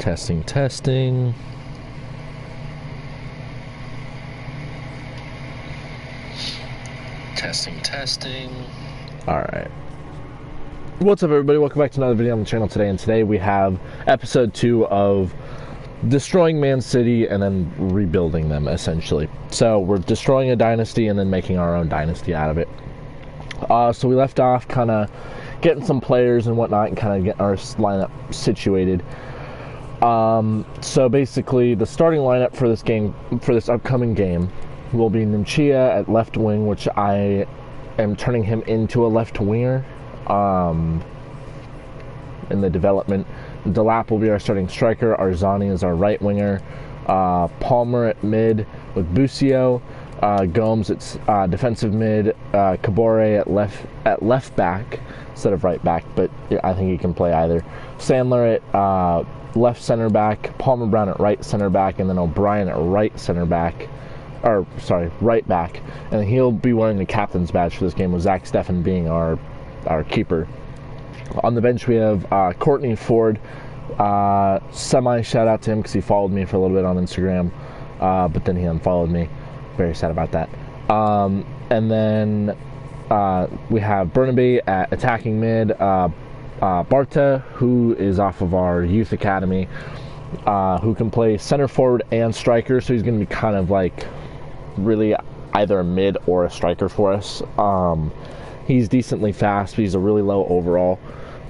Testing, testing. Testing, testing. Alright. What's up, everybody? Welcome back to another video on the channel today. And today we have episode 2 of destroying Man City and then rebuilding them, essentially. So we're destroying a dynasty and then making our own dynasty out of it. So we left off kind of getting some players and whatnot and kind of getting our lineup situated. So basically the starting lineup for this game, for this upcoming game, will be Nimchia at left wing, which I am turning him into a left winger in the development. Delap will be our starting striker. Arzani is our right winger. Palmer at mid with Busio. Gomes at defensive mid. Kabore at left back instead of right back, but I think he can play either. Sandler at left center back. Palmer Brown at right center back, and then O'Brien at right center back. Or sorry, right back. And he'll be wearing the captain's badge for this game, with Zach Steffen being our keeper. On the bench we have Courtney Ford. Semi shout out to him because he followed me for a little bit on Instagram, but then he unfollowed me. Very sad about that. And then we have Burnaby at attacking mid. Barta, who is off of our youth academy, who can play center forward and striker, so he's going to be kind of like really either a mid or a striker for us. He's decently fast, but he's a really low overall.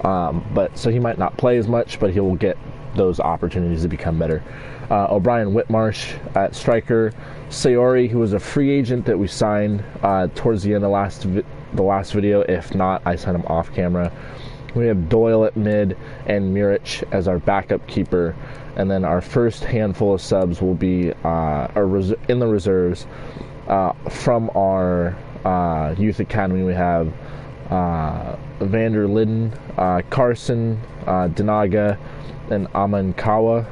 But so he might not play as much, but he will get those opportunities to become better. O'Brien Whitmarsh at striker. Sayori, who was a free agent that we signed towards the end of the last video. If not, I signed him off camera. We have Doyle at mid and Muric as our backup keeper. And then our first handful of subs will be in the reserves. From our youth academy, we have Vander Lidden, Carson, Dinaga, and Amankawa.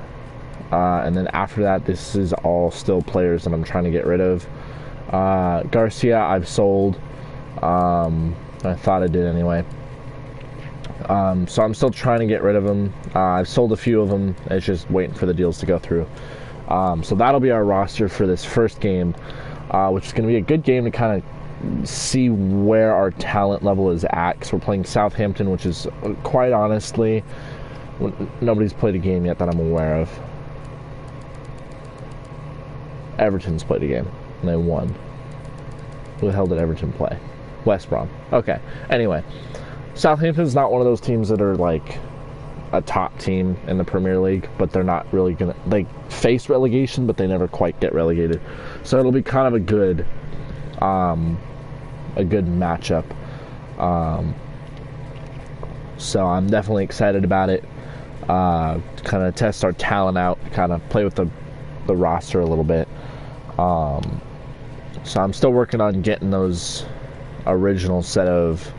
And then after that, this is all still players that I'm trying to get rid of. Garcia, I've sold. I thought I did anyway. So I'm still trying to get rid of them. I've sold a few of them. It's just waiting for the deals to go through. So that'll be our roster for this first game, which is going to be a good game to kind of see where our talent level is at, because we're playing Southampton, which is quite honestly, nobody's played a game yet that I'm aware of. Everton's played a game and they won. Who the hell did Everton play? West Brom. Okay, anyway, Southampton's not one of those teams that are like a top team in the Premier League, but they're not really gonna, they face relegation, but they never quite get relegated. So it'll be kind of a good matchup. So I'm definitely excited about it. Kind of test our talent out, kind of play with the roster a little bit. So I'm still working on getting those original set of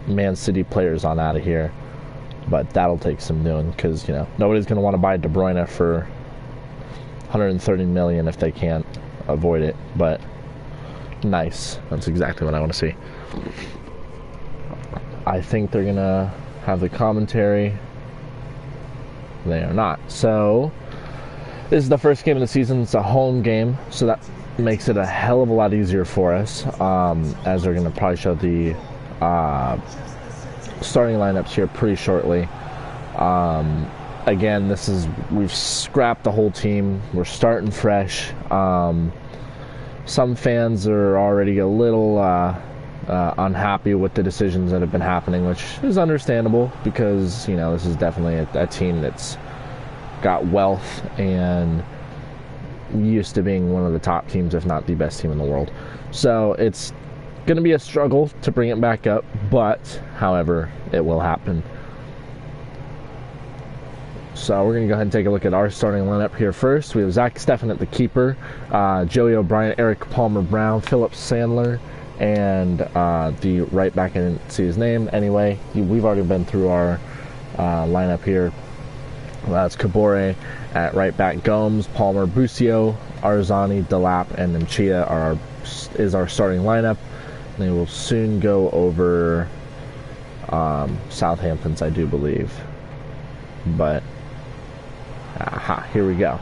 Man City players on out of here, but that'll take some doing, because nobody's going to want to buy De Bruyne for 130 million if they can't avoid it. But nice, that's exactly what I want to see. I think they're gonna have the commentary. They are not. So this is the first game of the season. It's a home game, so that makes it a hell of a lot easier for us, as they're going to probably show the starting lineups here pretty shortly. Again, we've scrapped the whole team. We're starting fresh. Some fans are already a little unhappy with the decisions that have been happening, which is understandable, because this is definitely a team that's got wealth and used to being one of the top teams, if not the best team in the world. So it's going to be a struggle to bring it back up, but however, it will happen. So we're going to go ahead and take a look at our starting lineup here first. We have Zach Steffen at the keeper, Joey O'Brien, Eric Palmer Brown, Philip Sandler, and the right back, I didn't see his name. Anyway, we've already been through our lineup here. That's Kabore at right back. Gomes, Palmer, Busio, Arzani, Delap, and Nimchia is our starting lineup. They will soon go over Southampton's, I do believe. But, here we go.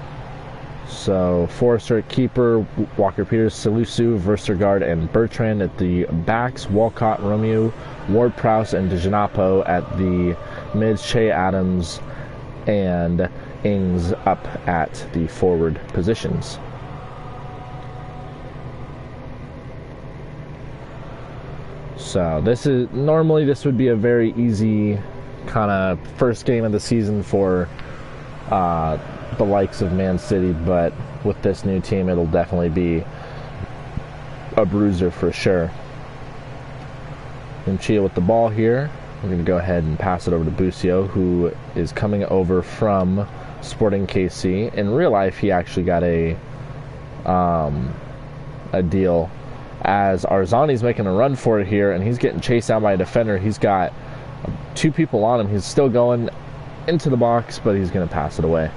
So, Forrester at keeper, Walker Peters, Salusu, Verstergaard, and Bertrand at the backs, Walcott, Romeo, Ward-Prowse, and DeGenapo at the mids, Che Adams and Ings up at the forward positions. So this would be a very easy kind of first game of the season for the likes of Man City, but with this new team, it'll definitely be a bruiser for sure. Chia with the ball here. We're going to go ahead and pass it over to Busio, who is coming over from Sporting KC. In real life, he actually got a deal, as Arzani's making a run for it here, and he's getting chased out by a defender. He's got 2 people on him. He's still going into the box, but he's going to pass it away.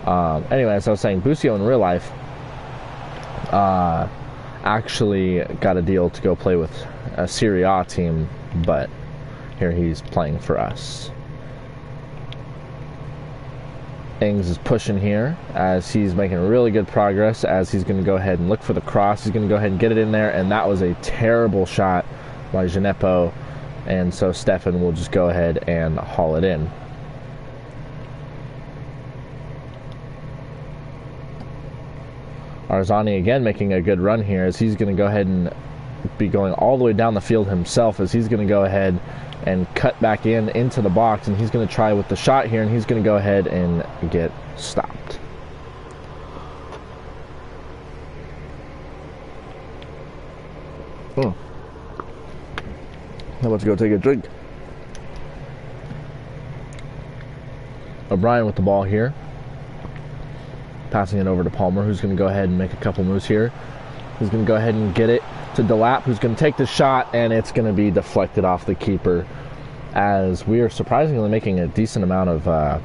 Anyway, as I was saying, Busio in real life actually got a deal to go play with a Serie A team, but here he's playing for us. Ings is pushing here as he's making really good progress, as he's going to go ahead and look for the cross. He's going to go ahead and get it in there, and that was a terrible shot by Genepo, and so Stefan will just go ahead and haul it in. Arzani again making a good run here, as he's going to go ahead and be going all the way down the field himself, as he's going to go ahead and cut back into the box, and he's going to try with the shot here, and he's going to go ahead and get stopped. I'm about to go take a drink. O'Brien with the ball here, passing it over to Palmer, who's going to go ahead and make a couple moves here. He's going to go ahead and get it to Delap, who's going to take the shot, and it's going to be deflected off the keeper, as we are surprisingly making a decent amount of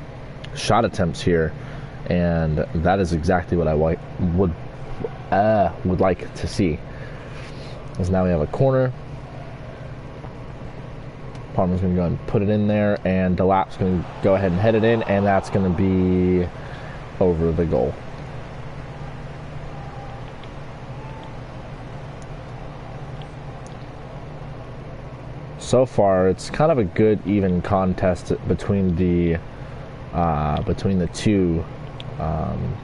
shot attempts here, and that is exactly what I would like to see. As now we have a corner. Palmer's going to go and put it in there, and Delap's going to go ahead and head it in, and that's going to be over the goal. So far, it's kind of a good, even contest between the two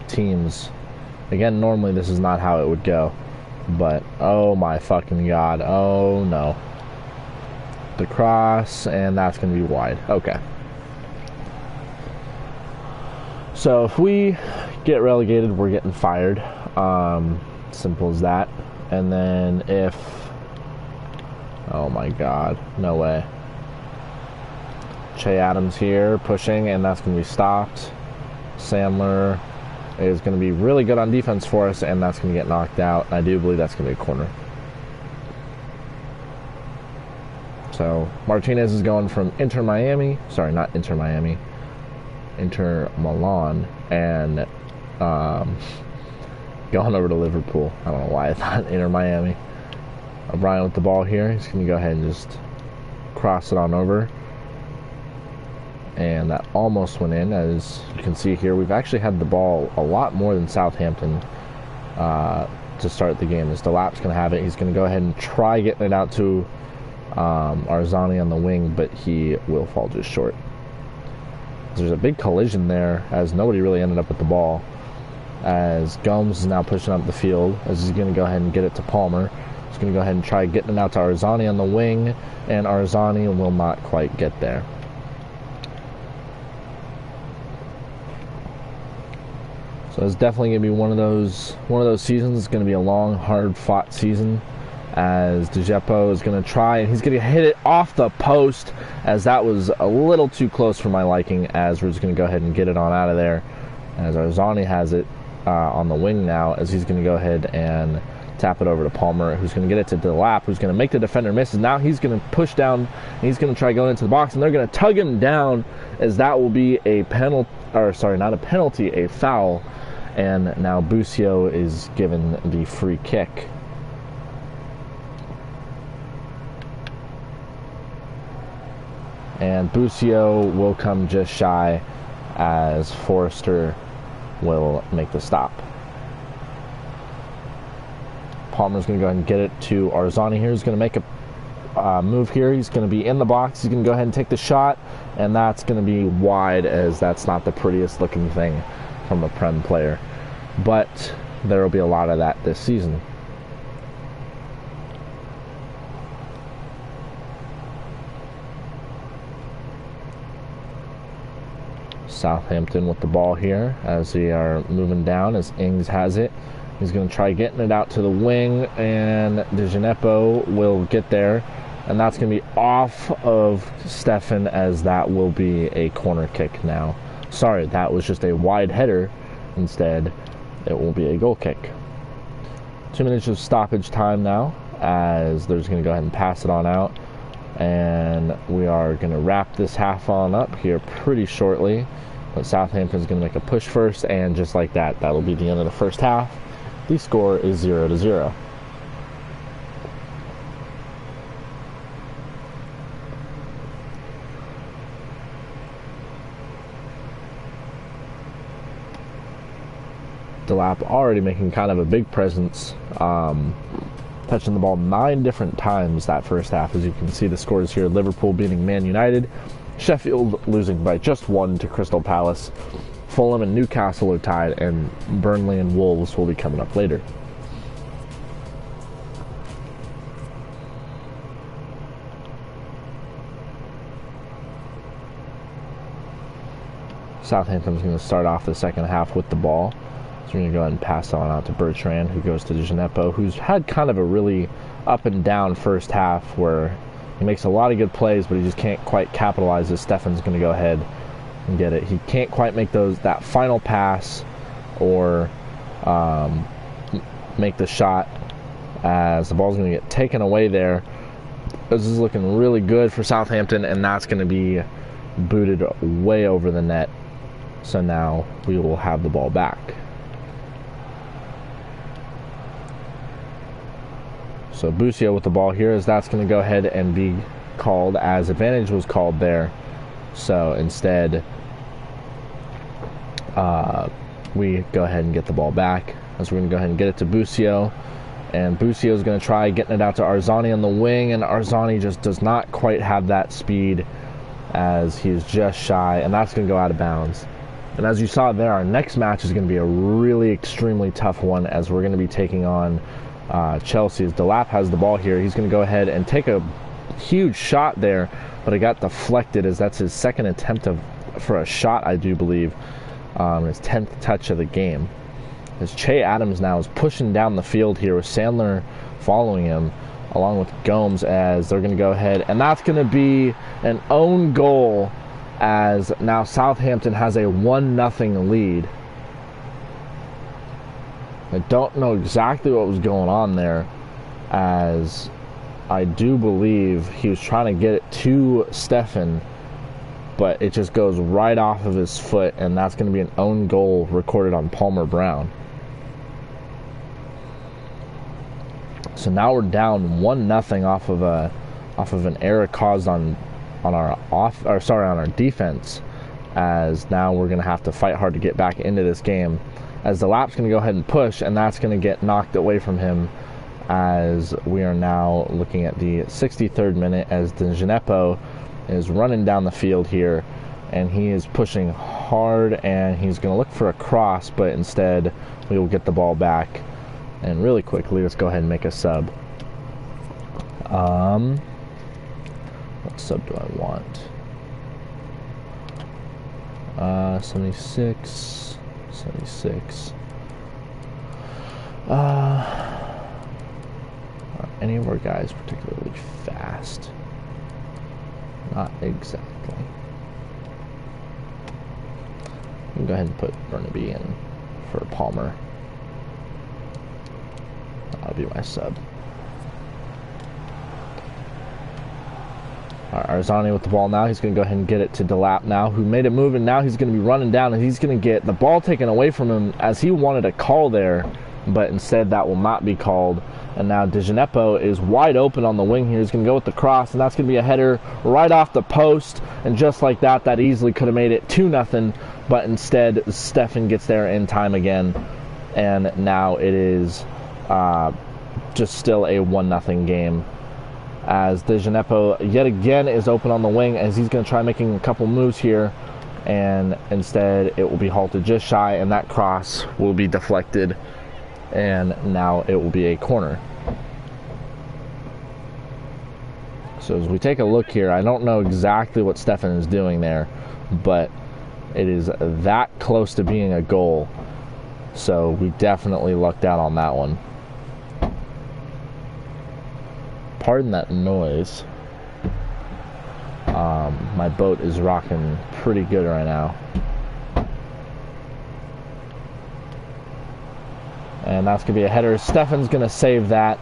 teams. Again, normally this is not how it would go, but oh my fucking god! Oh no! The cross, and that's going to be wide. Okay. So if we get relegated, we're getting fired. Simple as that. And then if... oh my god, no way. Che Adams here pushing, and that's going to be stopped. Sandler is going to be really good on defense for us, and that's going to get knocked out. I do believe that's going to be a corner. So Martinez is going from Inter Miami, sorry, not Inter Miami, Inter Milan, and going over to Liverpool. I don't know why I thought Inter Miami. O'Brien with the ball here. He's going to go ahead and just cross it on over. And that almost went in. As you can see here, we've actually had the ball a lot more than Southampton to start the game. As Delap's going to have it, he's going to go ahead and try getting it out to Arzani on the wing, but he will fall just short. There's a big collision there, as nobody really ended up with the ball, as Gomes is now pushing up the field, as he's going to go ahead and get it to Palmer. He's going to go ahead and try getting it out to Arzani on the wing, and Arzani will not quite get there. So it's definitely going to be one of those seasons. It's going to be a long, hard-fought season, as DeGepo is going to try, and he's going to hit it off the post, as that was a little too close for my liking, as we're just going to go ahead and get it on out of there, as Arzani has it on the wing now, as he's going to go ahead and tap it over to Palmer, who's going to get it to Delap, who's going to make the defender miss, and now he's going to push down, and he's going to try going into the box, and they're going to tug him down, as that will be a penalty, or sorry, not a penalty, a foul, and now Busio is given the free kick. And Busio will come just shy as Forrester will make the stop. Palmer's going to go ahead and get it to Arzani here. He's going to make a move here. He's going to be in the box. He's going to go ahead and take the shot, and that's going to be wide, as that's not the prettiest looking thing from a Prem player. But there will be a lot of that this season. Southampton with the ball here as they are moving down, as Ings has it. He's going to try getting it out to the wing, and DeGenepo will get there, and that's going to be off of Stefan, as that will be a corner kick now. Sorry, that was just a wide header. Instead, it will be a goal kick. 2 minutes of stoppage time now, as they're just going to go ahead and pass it on out, and we are going to wrap this half on up here pretty shortly. But Southampton's going to make a push first, and just like that, that'll be the end of the first half. The score is 0-0. Delap already making kind of a big presence, touching the ball 9 different times that first half. As you can see, the scores here: Liverpool beating Man United, Sheffield losing by just 1 to Crystal Palace, Fulham and Newcastle are tied, and Burnley and Wolves will be coming up later. Southampton's going to start off the second half with the ball. So we're going to go ahead and pass on out to Bertrand, who goes to DeGenepo, who's had kind of a really up and down first half where he makes a lot of good plays, but he just can't quite capitalize, as Stefan's going to go ahead and get it. He can't quite make that final pass or make the shot, as the ball's going to get taken away there. This is looking really good for Southampton, and that's going to be booted way over the net. So now we will have the ball back. So Busio with the ball here, as that's going to go ahead and be called, as advantage was called there. So instead, we go ahead and get the ball back, as we're going to go ahead and get it to Busio. And Busio is going to try getting it out to Arzani on the wing, and Arzani just does not quite have that speed, as he is just shy, and that's going to go out of bounds. And as you saw there, our next match is going to be a really extremely tough one, as we're going to be taking on Chelsea. As Delap has the ball here, he's going to go ahead and take a huge shot there, but it got deflected, as that's his second attempt for a shot, I do believe, his 10th touch of the game. As Che Adams now is pushing down the field here, with Sandler following him, along with Gomes, as they're going to go ahead, and that's going to be an own goal, as now Southampton has a 1-0 lead. I don't know exactly what was going on there, as I do believe he was trying to get it to Stefan, but it just goes right off of his foot, and that's going to be an own goal recorded on Palmer Brown. So now we're down 1-0 off of an error caused on our defense, as now we're going to have to fight hard to get back into this game, as the lap's going to go ahead and push, and that's going to get knocked away from him, as we are now looking at the 63rd minute, as DeGenepo is running down the field here, and he is pushing hard, and he's going to look for a cross, but instead we will get the ball back. And really quickly, let's go ahead and make a sub. What sub do I want? 76. Are any of our guys particularly fast? Not exactly. We can go ahead and put Burnaby in for Palmer. That'll be my sub. Arzani with the ball now. He's going to go ahead and get it to Delap now, who made it move, and now he's going to be running down, and he's going to get the ball taken away from him, as he wanted a call there but instead that will not be called. And now De Janepo is wide open on the wing here. He's going to go with the cross, and that's going to be a header right off the post. And just like that, that easily could have made it 2-0, but instead Stefan gets there in time again. And now it is just still a 1-0 game, as De Janepo yet again is open on the wing, as he's going to try making a couple moves here, and instead it will be halted just shy, and that cross will be deflected, and now it will be a corner. So as we take a look here, I don't know exactly what Stefan is doing there, but it is that close to being a goal. So we definitely lucked out on that one. Pardon that noise. My boat is rocking pretty good right now. And that's going to be a header. Stefan's going to save that.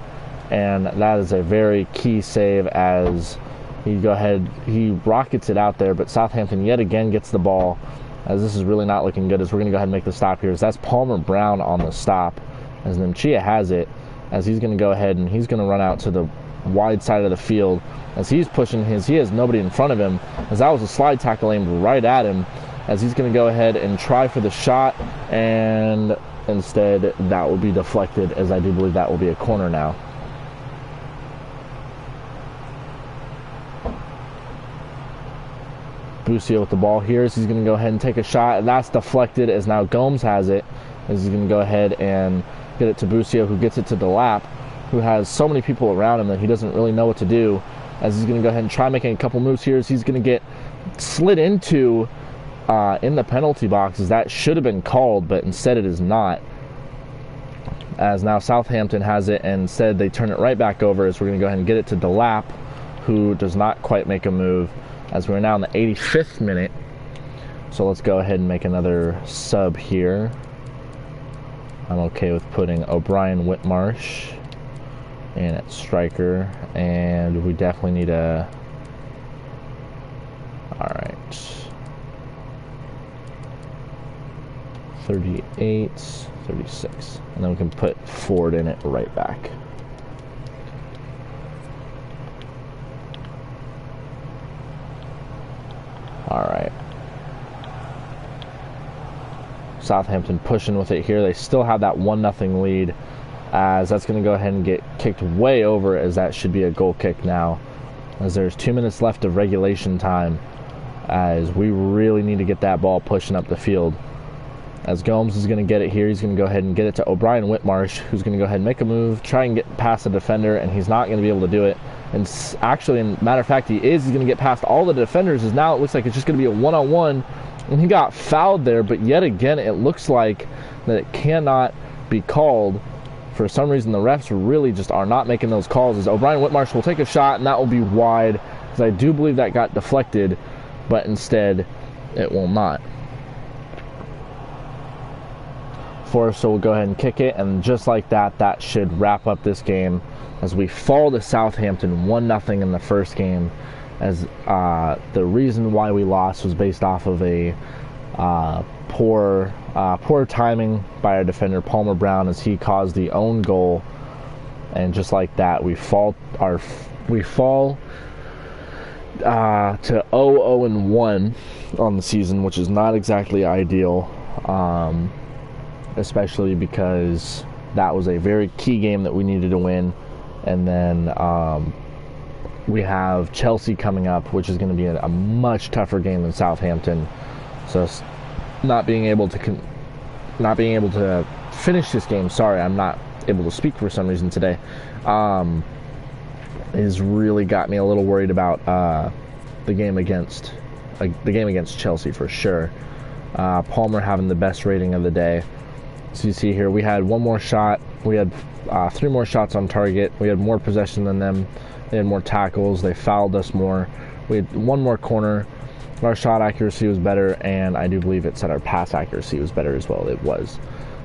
And that is a very key save, as he rockets it out there. But Southampton yet again gets the ball, as this is really not looking good, as we're going to go ahead and make the stop here. As that's Palmer Brown on the stop, as Nemchia has it, as he's going to go ahead and he's going to run out to the wide side of the field, as he's pushing he has nobody in front of him, as that was a slide tackle aimed right at him, as he's going to go ahead and try for the shot, and instead that will be deflected, as I do believe that will be a corner now. Busio with the ball here, as he's going to go ahead and take a shot, and that's deflected, as now Gomes has it, as he's going to go ahead and get it to Busio, who gets it to Delap, who has so many people around him that he doesn't really know what to do, as he's going to go ahead and try making a couple moves here, as he's going to get slid into in the penalty box, as that should have been called, but instead it is not, as now Southampton has it, and instead they turn it right back over, as we're going to go ahead and get it to Delap, who does not quite make a move, as we're now in the 85th minute. So let's go ahead and make another sub here. I'm okay with putting O'Brien Whitmarsh in at striker, and we definitely need a... Alright. 38, 36. And then we can put Ford in it right back. Alright. Southampton pushing with it here. They still have that 1-0 lead, as that's going to go ahead and get kicked way over, as that should be a goal kick now, as there's 2 minutes left of regulation time, as we really need to get that ball pushing up the field. As Gomes is going to get it here, he's going to go ahead and get it to O'Brien Whitmarsh, who's going to go ahead and make a move, try and get past the defender, and he's not going to be able to do it. And actually, in matter of fact, he's going to get past all the defenders, as now it looks like it's just going to be a one-on-one, and he got fouled there, but yet again, it looks like that it cannot be called. For some reason, the refs really just are not making those calls, as O'Brien Whitmarsh will take a shot, and that will be wide, because I do believe that got deflected, but instead, it will not. Forrester will go ahead and kick it, and just like that, that should wrap up this game, as we fall to Southampton 1-0 in the first game, as the reason why we lost was based off of a poor timing by our defender Palmer Brown, as he caused the own goal, and just like that, we fall to 0-1 on the season, which is not exactly ideal. Especially because that was a very key game that we needed to win. And then we have Chelsea coming up, which is going to be a much tougher game than Southampton. So not being able to finish this game, sorry, I'm not able to speak for some reason today, has really got me a little worried about the game against Chelsea for sure. Palmer having the best rating of the day. So you see here, we had one more shot. We had 3 more shots on target. We had more possession than them. They had more tackles. They fouled us more. We had 1 more corner. Our shot accuracy was better, and I do believe it said our pass accuracy was better as well. It was.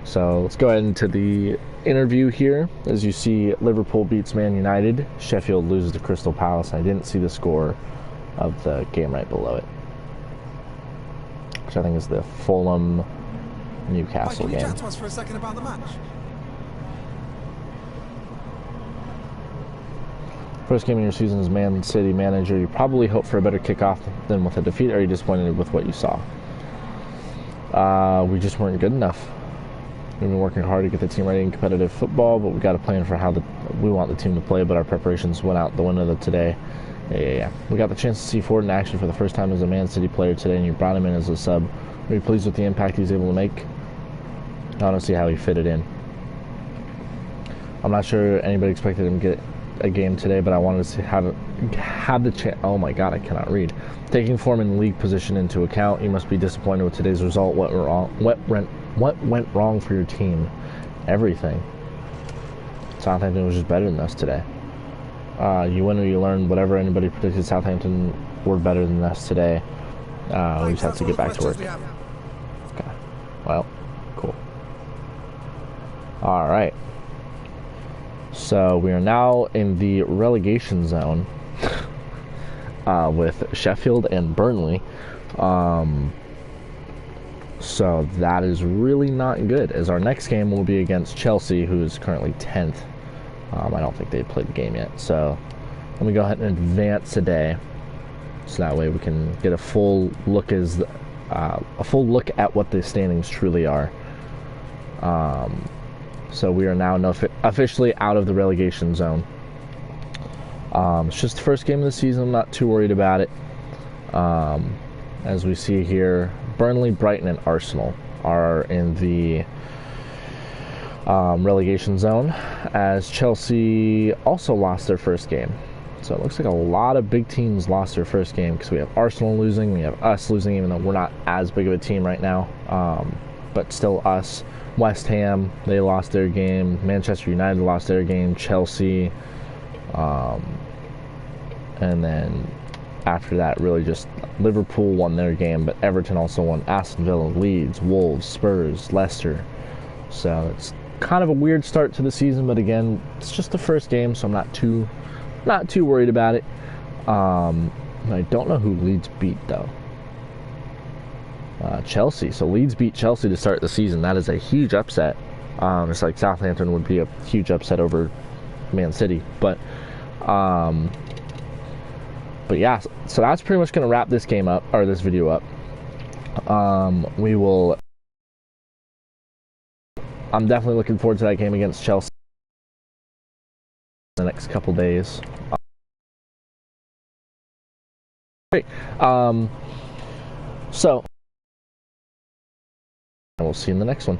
So let's go ahead into the interview here. As you see, Liverpool beats Man United. Sheffield loses to Crystal Palace. I didn't see the score of the game right below it, which I think is the Fulham Newcastle game. Can you chat to us for a second about the match? First game of your season as Man City manager. You probably hope for a better kickoff than with a defeat, or are you disappointed with what you saw? We just weren't good enough. We've been working hard to get the team ready in competitive football, but we got a plan for how we want the team to play, but our preparations went out the window today. Yeah. We got the chance to see Ford in action for the first time as a Man City player today, and you brought him in as a sub. Are you pleased with the impact he's able to make? I don't see how he fitted in. I'm not sure anybody expected him to get a game today, but I wanted to see how to have the chance. Oh my god, I cannot read. Taking form in league position into account, you must be disappointed with today's result. What went wrong for your team? Everything. Southampton was just better than us today. You win or you learn. Whatever anybody predicted, Southampton were better than us today. We just have to get back to work. Okay. Well, cool. All right. So we are now in the relegation zone with Sheffield and Burnley. So that is really not good, as our next game will be against Chelsea, who is currently 10th. I don't think they've played the game yet. So let me go ahead and advance today, so that way we can get a full look at what the standings truly are. So we are now officially out of the relegation zone. It's just the first game of the season. I'm not too worried about it. As we see here, Burnley, Brighton, and Arsenal are in the relegation zone, as Chelsea also lost their first game. So it looks like a lot of big teams lost their first game, because we have Arsenal losing, we have us losing, even though we're not as big of a team right now, but still us. West Ham, they lost their game. Manchester United lost their game. Chelsea, and then after that, really just Liverpool won their game, but Everton also won. Aston Villa, Leeds, Wolves, Spurs, Leicester. So it's kind of a weird start to the season, but again, it's just the first game, so I'm not too worried about it. I don't know who Leeds beat though. Chelsea. So Leeds beat Chelsea to start the season. That is a huge upset. It's like Southampton would be a huge upset over Man City, but yeah. So that's pretty much going to wrap this game up, or this video up. We will. I'm definitely looking forward to that game against Chelsea in the next couple days. Great. So. And we'll see you in the next one.